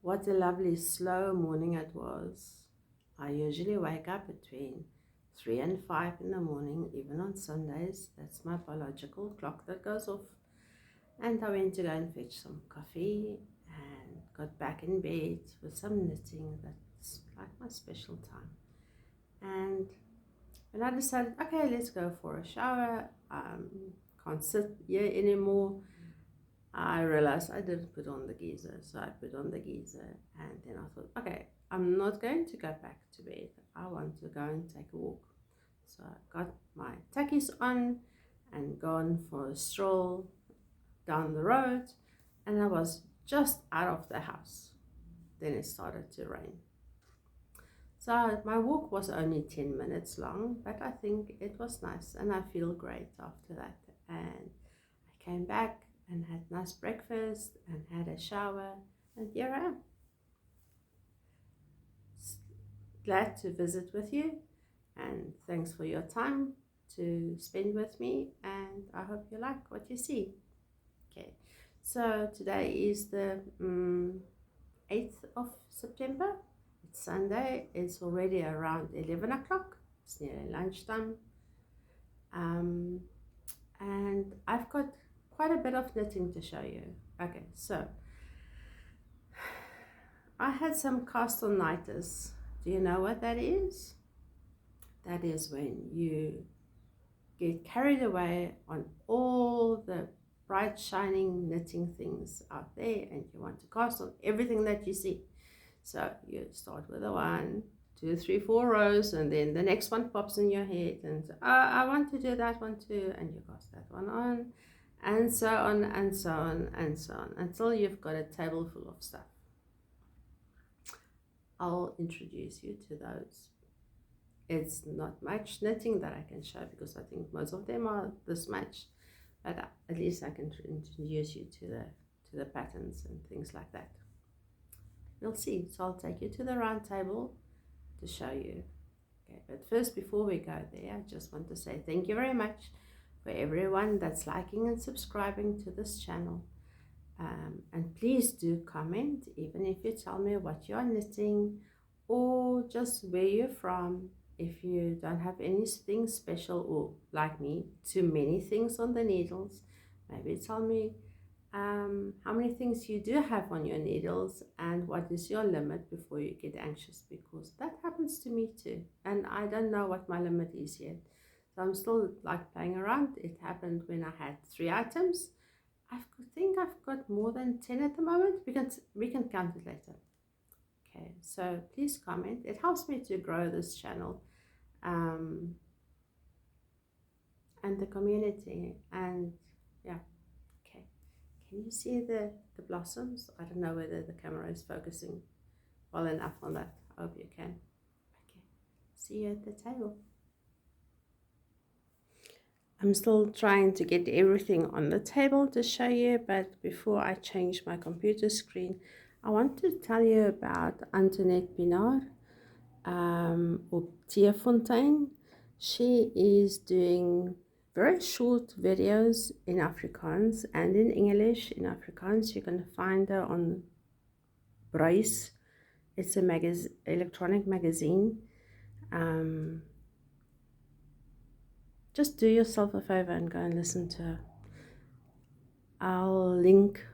What a lovely slow morning it was. I usually wake up between 3 and 5 in the morning, even on Sundays. That's my biological clock that goes off. And I went to go and fetch some coffee and got back in bed with some knitting. That's like my special time. And when I decided, okay, let's go for a shower, can't sit here anymore, I realized I didn't put on the geyser. So I put on the geyser, and then I thought, okay, I'm not going to go back to bed. I want to go and take a walk. So I got my tackies on and gone for a stroll down the road, and I was just out of the house. Then it started to rain. So my walk was only 10 minutes long, but I think it was nice and I feel great after that. And I came back and had nice breakfast and had a shower, and here I am. Glad to visit with you, and thanks for your time to spend with me, and I hope you like what you see. Okay, so today is the 8th of September. It's Sunday. It's already around 11 o'clock. It's nearly lunchtime. And I've got quite a bit of knitting to show you. Okay, so I had some cast-on-nigtis. Do you know what that is? That is when you get carried away on all the bright shining knitting things out there and you want to cast on everything that you see. So you start with a 1, 2, 3, 4 rows, and then the next one pops in your head and I want to do that one too, and you cast that one on, and so on and so on and so on until you've got a table full of stuff. I'll introduce you to those. It's not much knitting that I can show because I think most of them are this much, but at least I can introduce you to the patterns and things like that. You'll see. So I'll take you to the round table to show you. Okay, but first, before we go there, I just want to say thank you very much for everyone that's liking and subscribing to this channel. And please do comment, even if you tell me what you're knitting or just where you're from. If you don't have anything special, or like me, too many things on the needles, maybe tell me how many things you do have on your needles and what is your limit before you get anxious, because that happens to me too, and I don't know what my limit is yet. So I'm still like playing around. It happened when I had 3 items. I think I've got more than 10 at the moment. We can count it later. Okay, so please comment. It helps me to grow this channel and the community. And yeah, okay. Can you see the blossoms? I don't know whether the camera is focusing well enough on that. I hope you can. Okay, see you at the table. I'm still trying to get everything on the table to show you, but before I change my computer screen, I want to tell you about Antoinette Pinard, or Tia Fontaine. She is doing very short videos in Afrikaans and in English. In Afrikaans, you can find her on BERET. It's a electronic magazine. Just do yourself a favor and go and listen to her. I'll link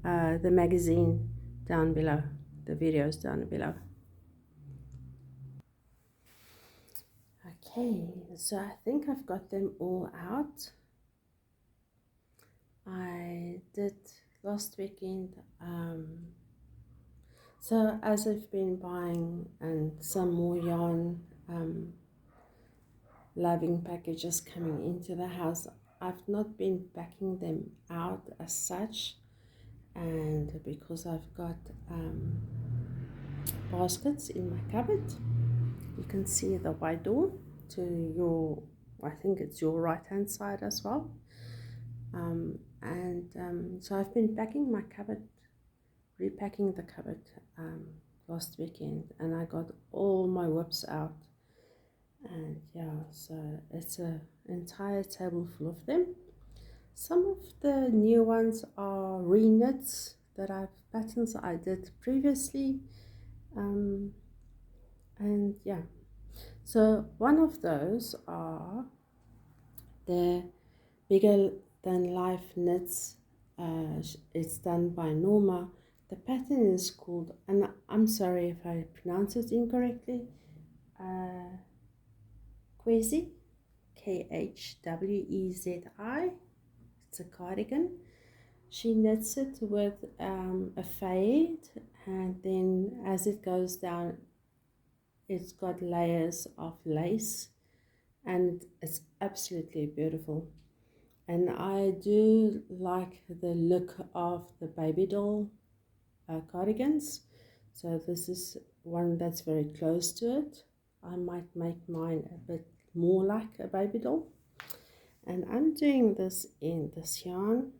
the magazine down below, the videos down below. Okay, so I think I've got them all out. I did last weekend. So as I've been buying and some more yarn, loving packages coming into the house, I've not been packing them out as such, and because I've got baskets in my cupboard, you can see the white door to your, I think it's your right hand side as well, so I've been packing my cupboard, repacking the cupboard last weekend, and I got all my whips out. And yeah, so it's an entire table full of them. Some of the new ones are re-knits patterns I did previously, and yeah. So one of those are the Bigger Than Life knits. It's done by Noma. The pattern is called, and I'm sorry if I pronounce it incorrectly, Khwezi, Khwezi. It's a cardigan. She knits it with a fade, and then as it goes down, it's got layers of lace, and it's absolutely beautiful. And I do like the look of the baby doll cardigans, so this is one that's very close to it. I might make mine a bit more like a baby doll, and I'm doing this in this yarn.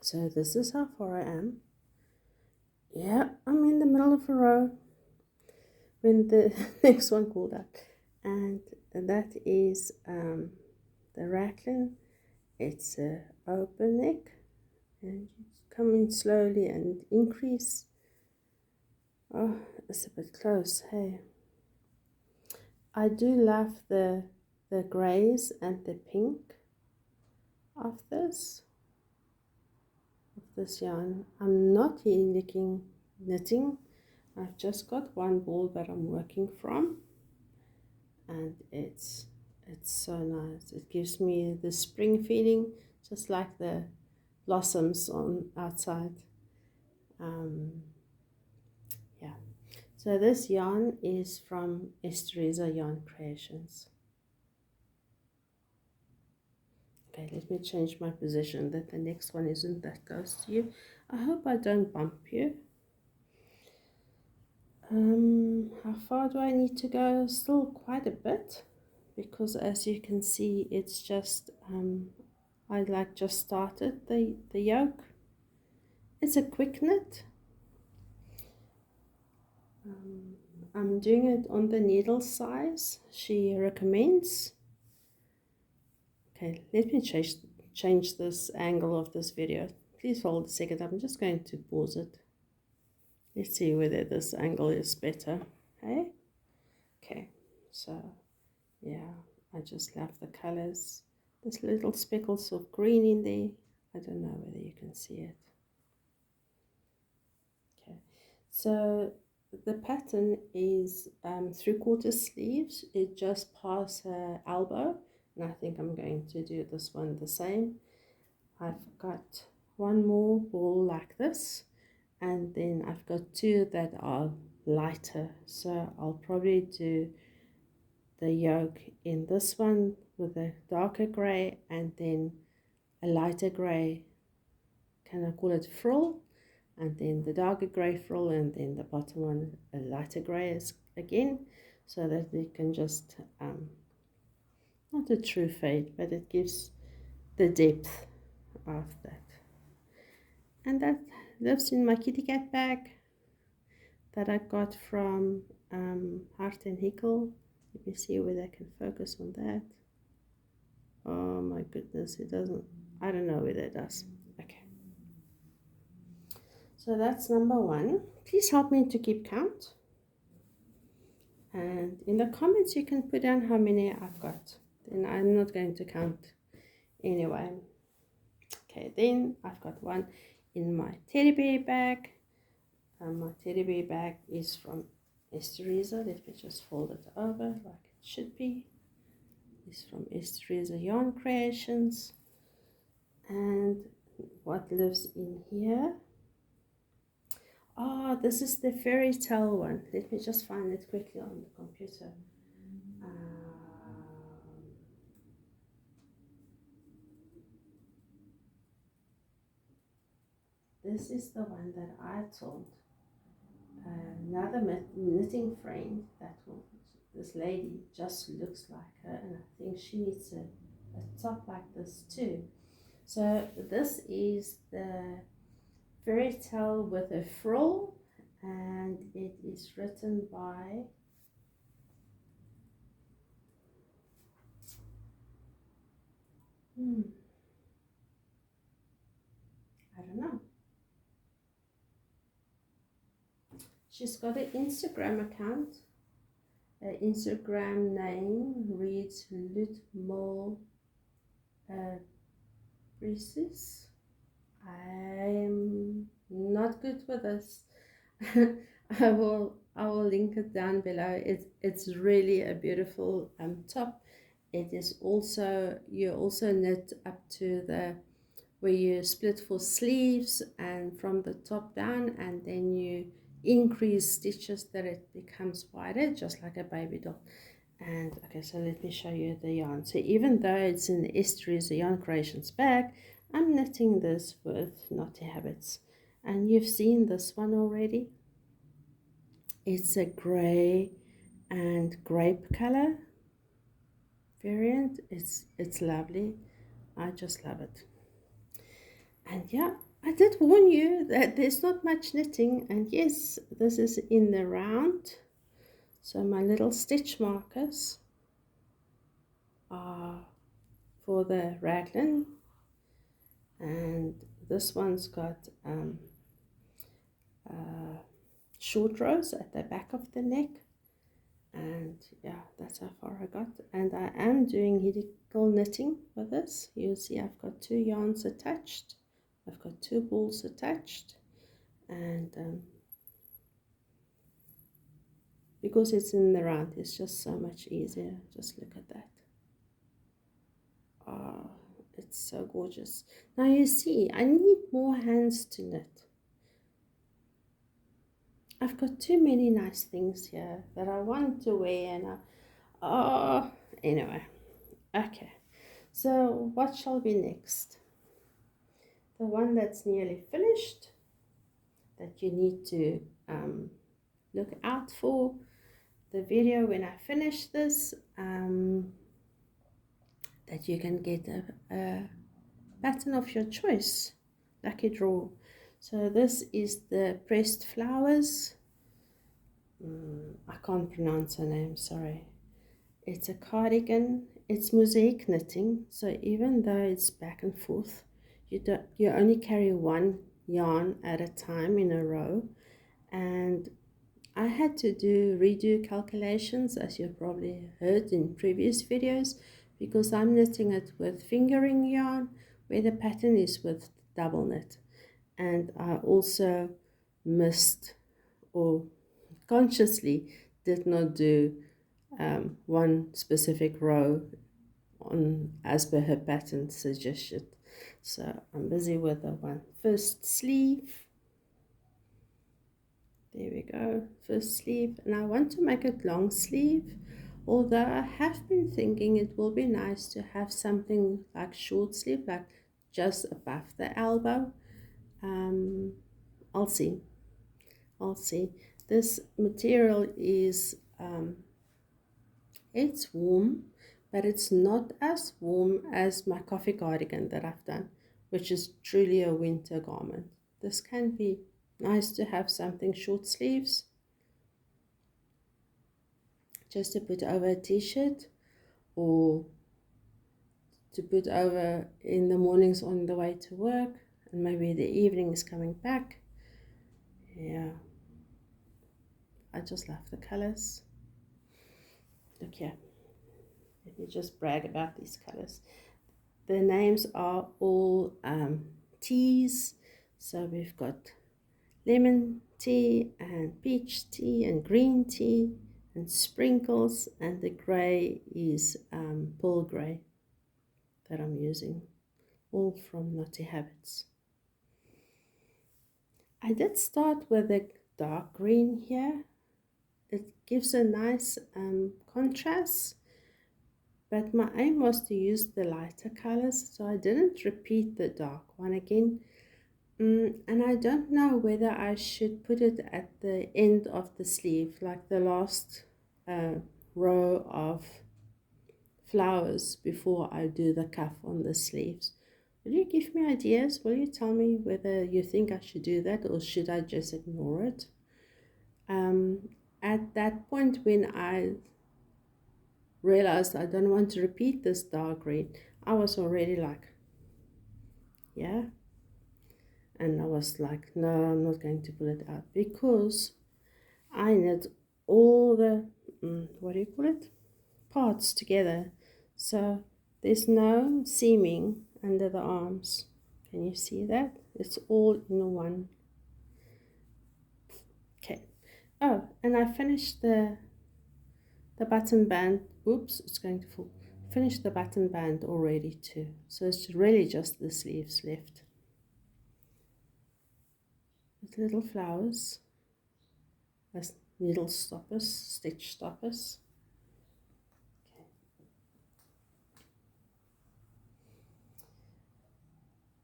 So this is how far I am. Yeah, I'm in the middle of a row when the next one called out, and that is the raglan. It's a open neck, and you come in slowly and increase. Oh, it's a bit close. Hey, I do love the grays and the pink of this yarn. I'm not here knitting. I've just got one ball that I'm working from, and it's so nice. It gives me the spring feeling, just like the blossoms on outside. Yeah. So this yarn is from Esty Creations. Okay, let me change my position that the next one isn't that close to you. I hope I don't bump you. How far do I need to go? Still quite a bit, because as you can see, it's just I just started the yoke. It's a quick knit. I'm doing it on the needle size she recommends. Okay, let me change this angle of this video. Please hold a second. I'm just going to pause it. Let's see whether this angle is better. Hey? Okay, so yeah, I just love the colors. There's little speckles of green in there. I don't know whether you can see it. Okay, so the pattern is 3/4 sleeves. It just past her elbow, and I think I'm going to do this one the same. I've got one more ball like this, and then I've got two that are lighter, so I'll probably do the yoke in this one with a darker gray, and then a lighter gray, can I call it frill, and then the darker gray frill, and then the bottom one a lighter gray again, so that we can just not a true fade, but it gives the depth of that. And that lives in my kitty cat bag that I got from Hart and Hickle. Let me see whether I can focus on that. Oh my goodness, it doesn't, I don't know whether it does. Okay, so that's number one. Please help me to keep count, and in the comments you can put down how many I've got, and I'm not going to count anyway. Okay, then I've got one in my teddy bear bag. My teddy bear bag is from Esty. Let me just fold it over like it should be. It's from Esty Yarn Creations. And what lives in here? Oh, this is the fairy tale one. Let me just find it quickly on the computer. This is the one that I told another knitting friend that this lady just looks like her, and I think she needs a top like this too. So this is the fairy tale with a frill, and it is written by I don't know. She's got an Instagram account. Her Instagram name reads Lutmol Priestess. I'm not good with this. I will link it down below. It's really a beautiful top. It is also, you also knit up to the where you split for sleeves and from the top down, and then you increase stitches that it becomes wider, just like a baby doll. And okay, so let me show you the yarn. So even though it's in the Esty Creations bag, I'm knitting this with Naughty Habits, and you've seen this one already. It's a gray and grape color variant. It's lovely. I just love it. And yeah, I did warn you that there's not much knitting, and yes, this is in the round. So my little stitch markers are for the raglan, and this one's got short rows at the back of the neck, and yeah, that's how far I got. And I am doing helical knitting for this. You'll see I've got 2 yarns attached, I've got 2 balls attached, and because it's in the round, it's just so much easier. Just look at that. Oh, it's so gorgeous. Now you see, I need more hands to knit. I've got too many nice things here that I want to wear, and anyway. Okay, so what shall be next? The one that's nearly finished, that you need to look out for the video when I finish this, that you can get a pattern of your choice, lucky draw. So this is the pressed flowers. I can't pronounce her name, sorry. It's a cardigan. It's mosaic knitting, so even though it's back and forth, you only carry 1 yarn at a time in a row. And I had to redo calculations, as you've probably heard in previous videos, because I'm knitting it with fingering yarn, where the pattern is with double knit. And I also missed, or consciously did not do one specific row on as per her pattern suggestion. So I'm busy with the first sleeve. There we go, first sleeve, and I want to make it long sleeve, although I have been thinking it will be nice to have something like short sleeve, like just above the elbow. I'll see. This material is it's warm, but it's not as warm as my coffee cardigan that I've done, which is truly a winter garment. This can be nice to have something short sleeves, just to put over a t-shirt, or to put over in the mornings on the way to work, and maybe the evenings coming back. Yeah, I just love the colors. Look here, let me just brag about these colors. The names are all teas, so we've got lemon tea and peach tea and green tea and sprinkles, and the grey is pearl grey that I'm using, all from Naughty Habits. I did start with a dark green here. It gives a nice contrast, but my aim was to use the lighter colors, so I didn't repeat the dark one again. And I don't know whether I should put it at the end of the sleeve, like the last row of flowers before I do the cuff on the sleeves. Will you give me ideas? Will you tell me whether you think I should do that, or should I just ignore it? At that point, when I realized I don't want to repeat this dark green, I was already like, yeah. And I was like, no, I'm not going to pull it out, because I knit all the what do you call it, parts together, so there's no seaming under the arms. Can you see that? It's all in one. Okay. Oh, and I finished the button band. Oops, it's going to fall. Finished the button band already too, so it's really just the sleeves left with little flowers as needle stoppers, stitch stoppers. Okay.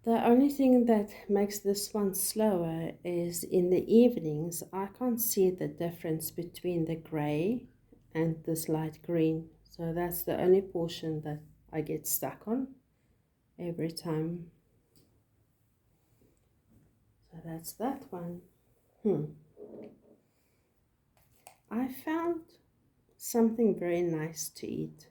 The only thing that makes this one slower is in the evenings I can't see the difference between the grey and this light green, so that's the only portion that I get stuck on every time. So that's that one. I found something very nice to eat.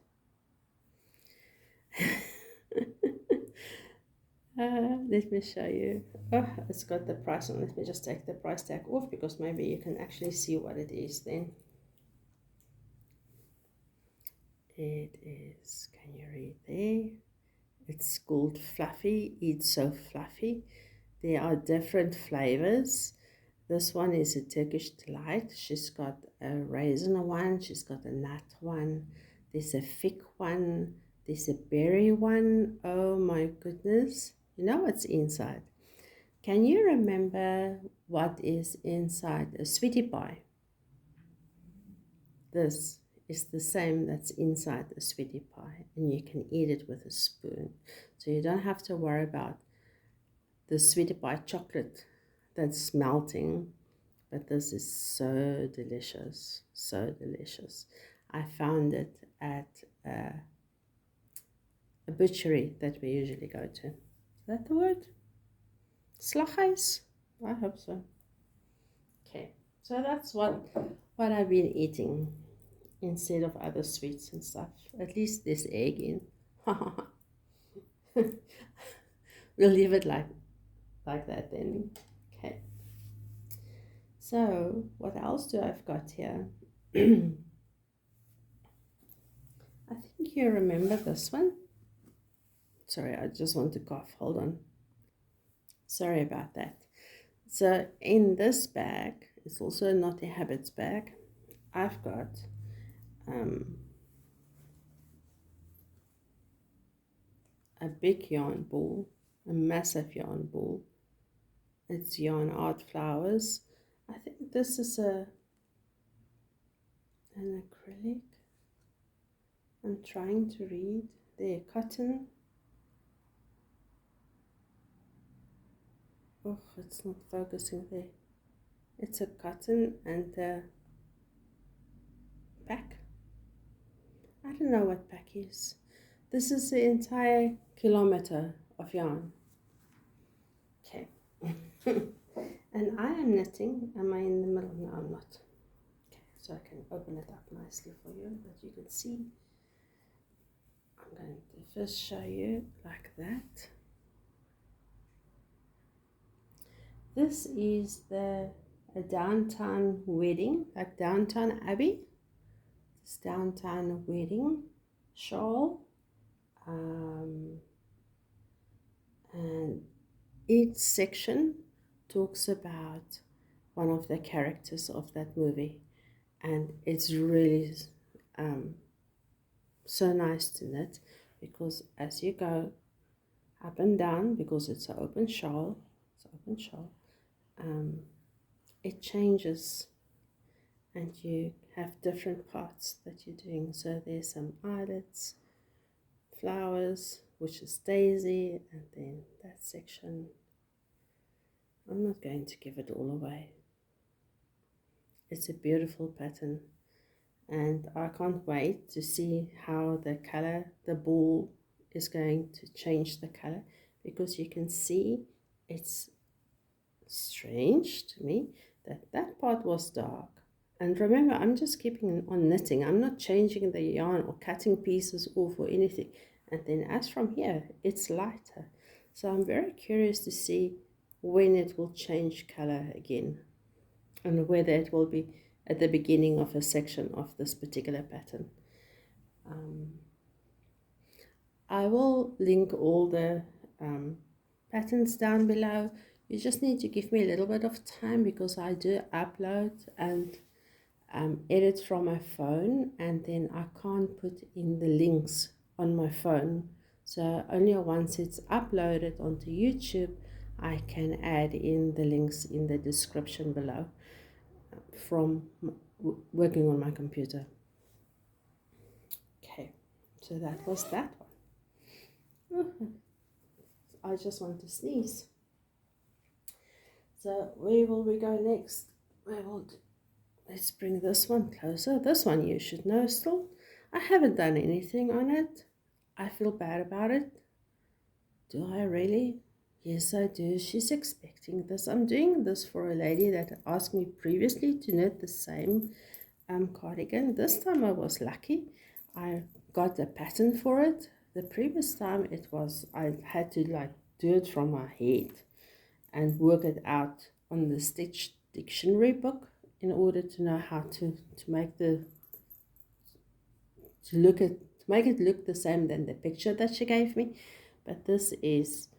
Let me show you. Oh, it's got the price on. Let me just take the price tag off because maybe you can actually see what it is then. It is, can you read there? It's called Fluffy, Eat So Fluffy. There are different flavors. This one is a Turkish delight. She's got a raisin one, she's got a nut one, there's a fig one, there's a berry one. Oh my goodness. You know what's inside? Can you remember what is inside a sweetie pie? This is the same that's inside a sweetie pie, and you can eat it with a spoon. So you don't have to worry about the sweetie pie chocolate that's melting, but this is so delicious, so delicious. I found it at a butchery that we usually go to. Is that the word? Slaghuis? I hope so. Okay, so that's what I've been eating instead of other sweets and stuff. At least this egg in. We'll leave it like that then. Okay. So what else do I've got here? I think you remember this one. Sorry, I just want to cough. Hold on. Sorry about that. So in this bag, it's also a Naughty Habits bag. I've got a big yarn ball, a massive yarn ball. It's Yarn Art Flowers. I think this is an acrylic. I'm trying to read. There, cotton. Oh, it's not focusing there. It's a cotton and a pack. I don't know what pack is. This is the entire kilometer of yarn. Okay. And I am knitting. Am I in the middle? No, I'm not. Okay, so I can open it up nicely for you that you can see. I'm going to first show you like that. This is a downtown wedding, like Downtown Abbey. It's Downtown Wedding shawl. And each section talks about one of the characters of that movie. And it's really so nice to knit because as you go up and down, because it's an open shawl, it changes and you have different parts that you're doing. So there's some eyelets, flowers, which is daisy, and then that section. I'm not going to give it all away. It's a beautiful pattern and I can't wait to see how the color, the ball is going to change the color, because you can see it's strange to me that that part was dark. And remember, I'm just keeping on knitting. I'm not changing the yarn or cutting pieces off or anything. And then as from here, it's lighter. So I'm very curious to see when it will change color again and whether it will be at the beginning of a section of this particular pattern. I will link all the patterns down below. You just need to give me a little bit of time because I do upload and edit from my phone, and then I can't put in the links on my phone. So only once it's uploaded onto YouTube, I can add in the links in the description below from working on my computer. Okay, so that was that one. I just want to sneeze. So where will we go next? Let's bring this one closer. This one you should know still. I haven't done anything on it. I feel bad about it. Do I really? Yes, I do. She's expecting this. I'm doing this for a lady that asked me previously to knit the same cardigan. This time I was lucky. I got a pattern for it. The previous time it was, I had to like do it from my head and work it out on the Stitch dictionary book in order to know how to make it look the same than the picture that she gave me. But this is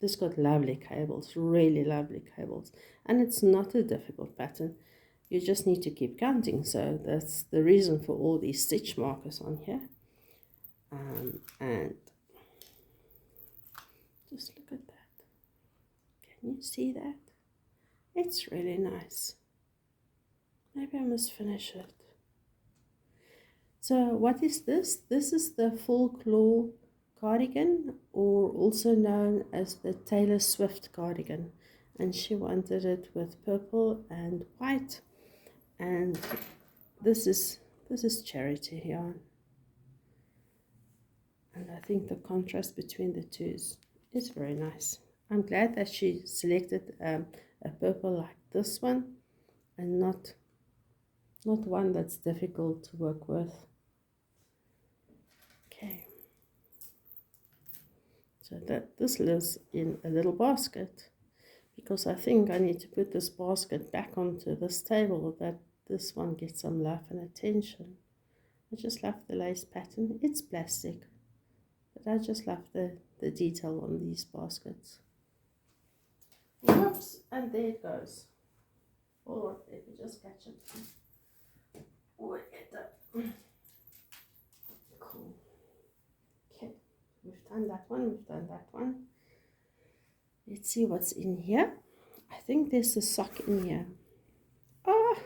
this got lovely cables, really lovely cables, and it's not a difficult pattern. You just need to keep counting. So that's the reason for all these stitch markers on here. And just look at that. Can you see that? It's really nice. Maybe I must finish it. So what is this? This is the FOLKLORE cardigan, or also known as the Taylor Swift cardigan. And she wanted it with purple and white. And this is charity yarn. And I think the contrast between the two is very nice. I'm glad that she selected a purple like this one and not one that's difficult to work with. Okay. So this lives in a little basket, because I think I need to put this basket back onto this table, that this one gets some love and attention. I just love the lace pattern. It's plastic, but I just love the detail on these baskets. Whoops, and there it goes. Oh, let me just catch it. Oh, get that. Cool. Okay, we've done that one, we've done that one. Let's see what's in here. I think there's a sock in here. Oh,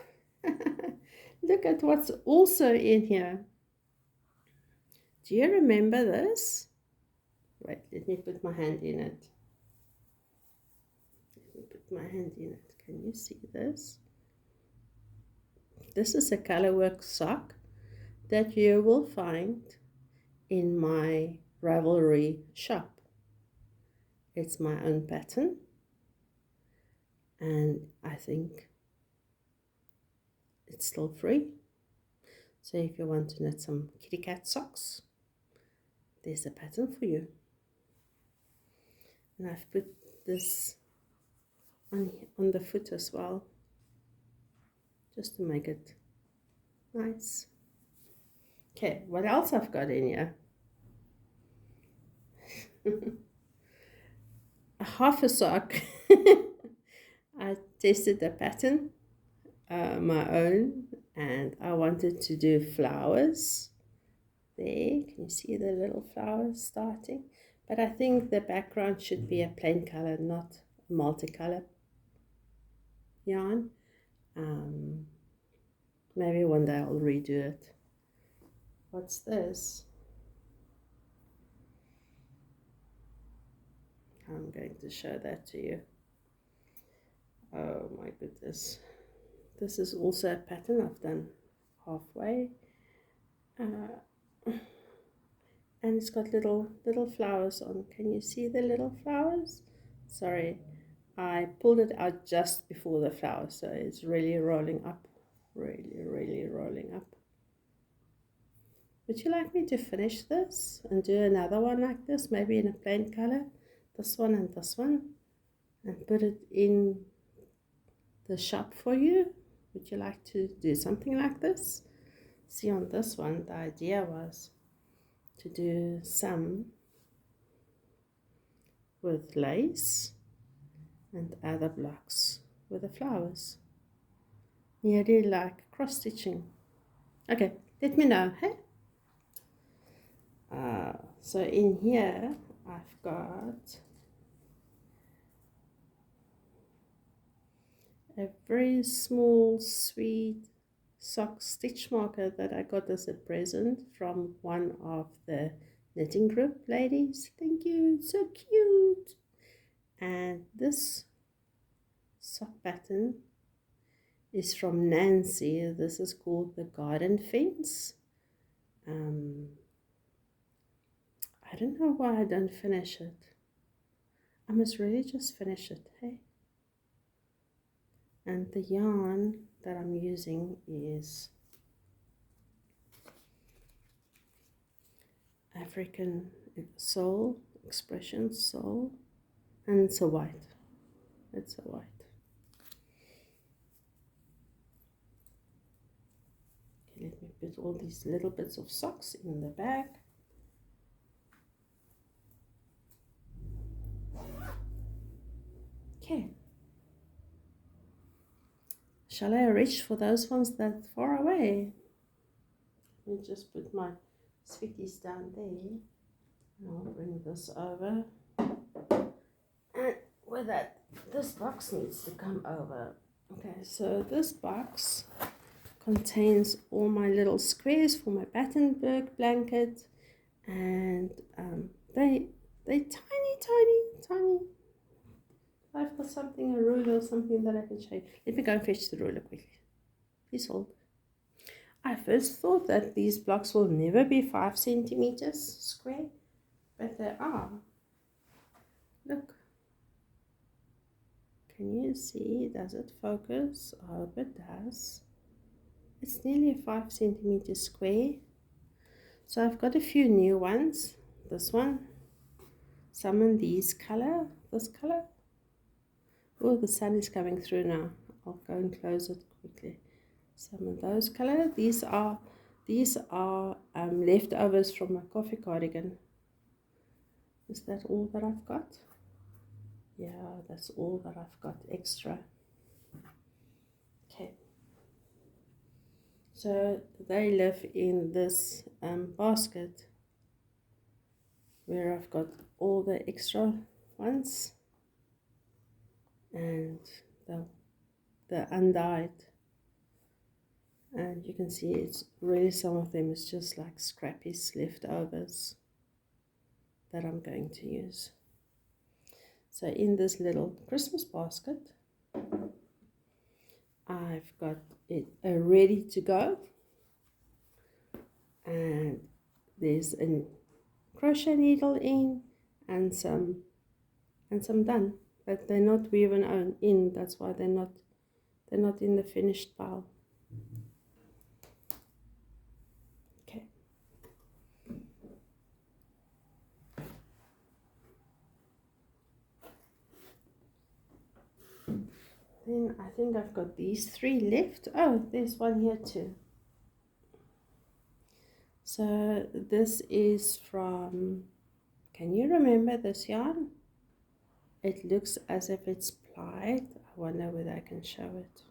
look at what's also in here. Do you remember this? Wait, let me put my hand in it. Let me put my hand in it. Can you see this? This is a colorwork sock that you will find in my Ravelry shop. It's my own pattern, and I think it's still free. So if you want to knit some kitty cat socks, there's a pattern for you. And I've put this on the foot as well, just to make it nice. Okay, what else I've got in here? Half a sock. I tested the pattern, my own, and I wanted to do flowers. There, can you see the little flowers starting? But I think the background should be a plain color, not multicolor yarn. Maybe one day I'll redo it. What's this? I'm going to show that to you. Oh my goodness. This is also a pattern I've done halfway. And it's got little flowers on. Can you see the little flowers? Sorry, I pulled it out just before the flowers, so it's really rolling up. Really rolling up. Would you like me to finish this and do another one like this, maybe in a plain color? This one and this one, and put it in the shop for you? Would you like to do something like this? See, on this one, the idea was to do some with lace and other blocks with the flowers. Nearly like cross stitching. Okay, let me know, hey? So in here I've got a very small sweet sock stitch marker that I got as a present from one of the knitting group ladies. Thank you, so cute. And this sock pattern is from Nancy. This is called the Garden Fence. I don't know why I don't finish it. I must really just finish it, hey? And the yarn that I'm using is African Soul, Expression Soul, and it's a white. It's a white. Okay, let me put all these little bits of socks in the bag. Okay. Shall I reach for those ones that far away? Let me just put my sweeties down there. And I'll bring this over. And with that, this box needs to come over. Okay, so this box contains all my little squares for my Battenberg blanket. And they tiny. I've got something, a ruler or something that I can show you. Let me go and fetch the ruler quickly. Please hold. I first thought that these blocks will never be 5 centimeters square, but they are. Look. Can you see? Does it focus? I hope it does. It's nearly a 5 centimeters square. So I've got a few new ones. This one. Some in these color. This color. Oh, the sun is coming through now. I'll go and close it quickly. Some of those color. These are leftovers from my coffee cardigan. Is that all that I've got? Yeah, that's all that I've got extra. Okay. So they live in this basket where I've got all the extra ones. And the undyed, and you can see it's really, some of them is just like scrappy leftovers that I'm going to use. So in this little Christmas basket I've got it ready to go, and there's a crochet needle in and some done. But they're not woven in, that's why they're not in the finished pile. Okay. Then I think I've got these 3 left. Oh, there's one here too. So this is from, can you remember this yarn? It looks as if it's plied. I wonder whether I can show it.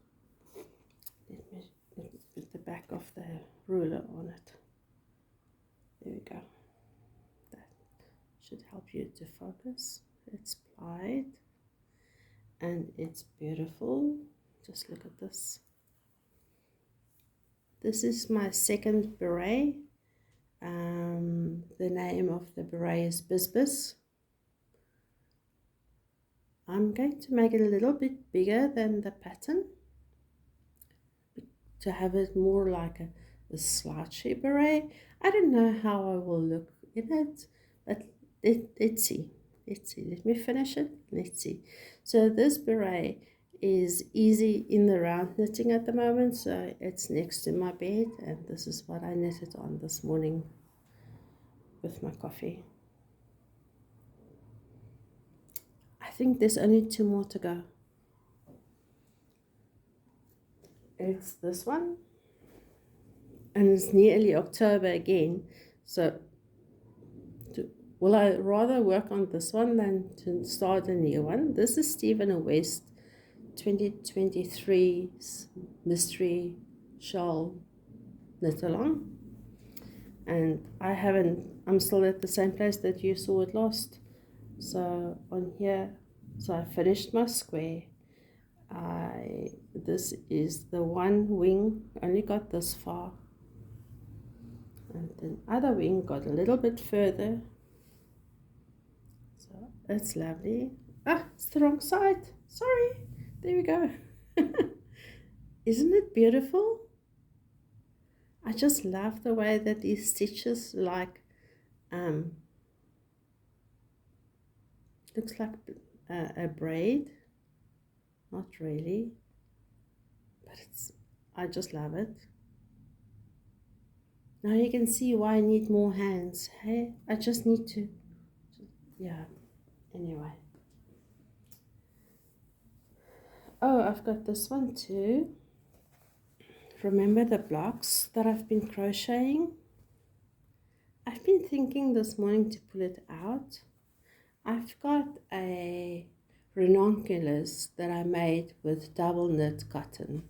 Let me put the back of the ruler on it. There we go. That should help you to focus. It's plied and it's beautiful. Just look at this. This is my second beret. The name of the beret is BISBIS. I'm going to make it a little bit bigger than the pattern to have it more like a slouchy beret. I don't know how I will look in it, but let's see. Let me finish it. Let's see. So this beret is easy in the round knitting at the moment, so it's next to my bed, and this is what I knitted on this morning with my coffee. I think there's only 2 more to go. It's this one, and it's nearly October again, so will I rather work on this one than to start a new one? This is Stephen West 2023's Mystery Shawl knit along, and I'm still at the same place that you saw it last. So on here, so I finished my square. This is the one wing, only got this far, and the other wing got a little bit further. So it's lovely. It's the wrong side, sorry. There we go. Isn't it beautiful? I just love the way that these stitches looks like a braid. Not really, but I just love it. Now you can see why I need more hands. Hey, I just need to, yeah, anyway. Oh, I've got this one too. Remember the blocks that I've been crocheting? I've been thinking this morning to pull it out. I've got a ranunculus that I made with double knit cotton,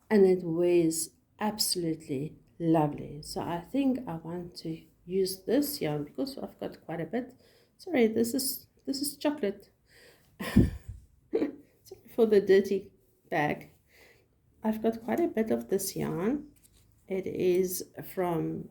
and it wears absolutely lovely. So I think I want to use this yarn because I've got quite a bit. Sorry, this is chocolate. Sorry for the dirty bag. I've got quite a bit of this yarn. It is from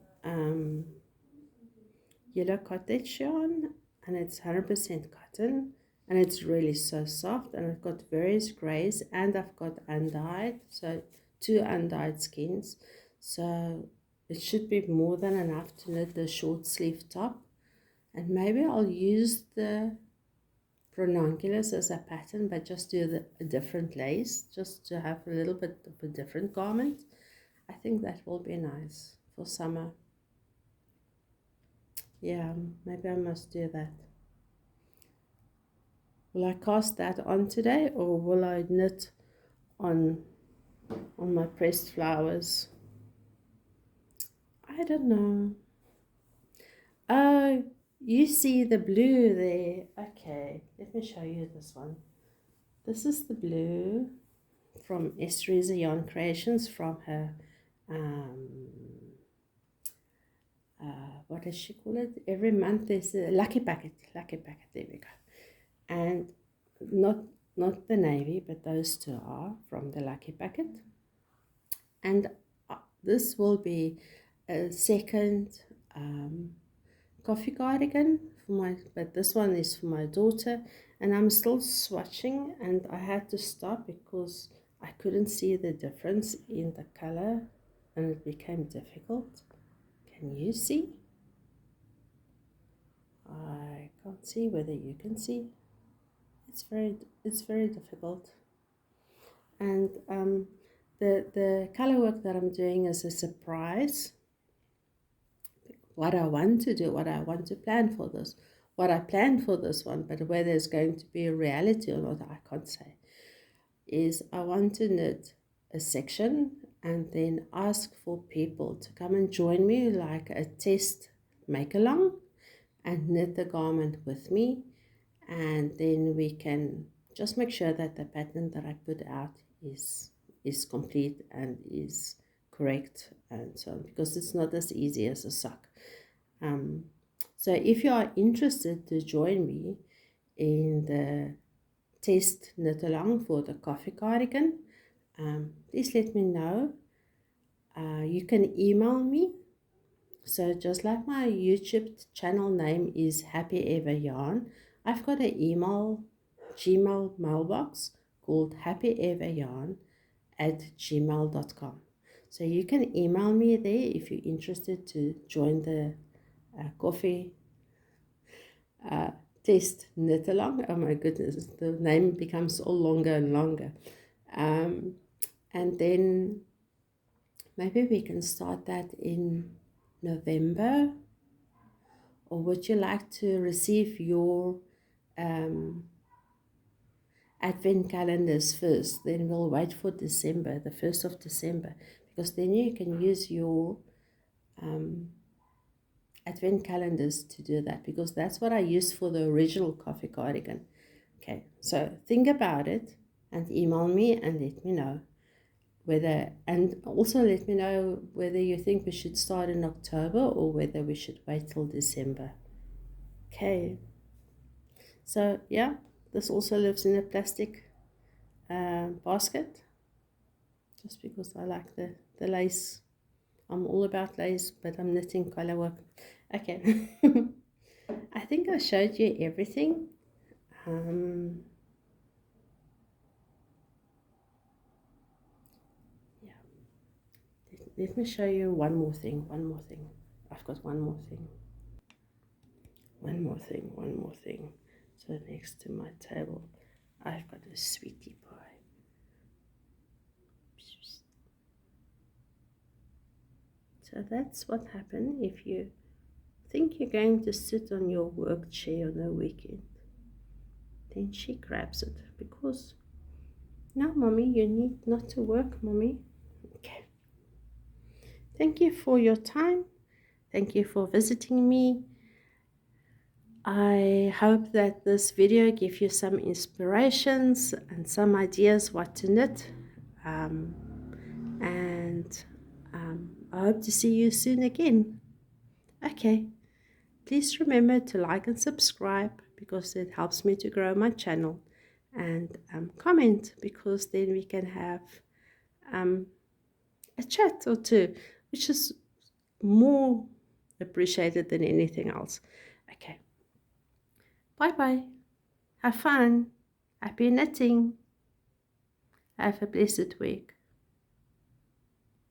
Yellow Cottage yarn, and it's 100% cotton, and it's really so soft, and I've got various grays, and I've got undyed, so 2 undyed skins, so it should be more than enough to knit the short sleeve top. And maybe I'll use the ranunculus as a pattern, but just do a different lace, just to have a little bit of a different garment. I think that will be nice for summer. Yeah, maybe I must do that. Will I cast that on today, or will I knit on my pressed flowers? I don't know. Oh, you see the blue there. Okay, let me show you this one. This is the blue from Esty Creations, from her what does she call it? Every month there's a lucky packet. There we go. And not the navy, but those two are from the lucky packet. And this will be a second coffee cardigan for but this one is for my daughter, and I'm still swatching, and I had to stop because I couldn't see the difference in the color, and it became difficult. Can you see? I can't see whether you can see. It's very difficult. And the color work that I'm doing is a surprise. What I want to do, what I want to plan for this, what I planned for this one, but whether it's going to be a reality or not, I can't say, is I want to knit a section and then ask for people to come and join me, like a test make along, and knit the garment with me, and then we can just make sure that the pattern that I put out is complete and is correct, and so on, because it's not as easy as a sock. So if you are interested to join me in the test knit along for the coffee cardigan, please let me know. You can email me. So just like my YouTube channel name is Happy Ever Yarn, I've got an Gmail mailbox called happyeveryarn@gmail.com. So you can email me there if you're interested to join the coffee test knit along. Oh my goodness, the name becomes all longer and longer. And then maybe we can start that in November. Or would you like to receive your advent calendars first, then we'll wait for December, the 1st of December, because then you can use your advent calendars to do that, because that's what I used for the original coffee cardigan. Okay, so think about it and email me and let me know whether, and also let me know whether you think we should start in October or whether we should wait till December. Okay, so yeah, this also lives in a plastic basket, just because I like the lace. I'm all about lace, but I'm knitting color work. Okay. I think I showed you everything. Yeah. Let me show you one more thing. I've got one more thing. One more thing. So next to my table, I've got a sweetie pie. So that's what happens if you think you're going to sit on your work chair on a weekend. Then she grabs it because, no, mommy, you need not to work, mommy. Okay. Thank you for your time. Thank you for visiting me. I hope that this video gives you some inspirations and some ideas what to knit. I hope to see you soon again. Okay. Please remember to like and subscribe because it helps me to grow my channel. And comment, because then we can have a chat or two, which is more appreciated than anything else. Okay. Bye-bye. Have fun. Happy knitting. Have a blessed week.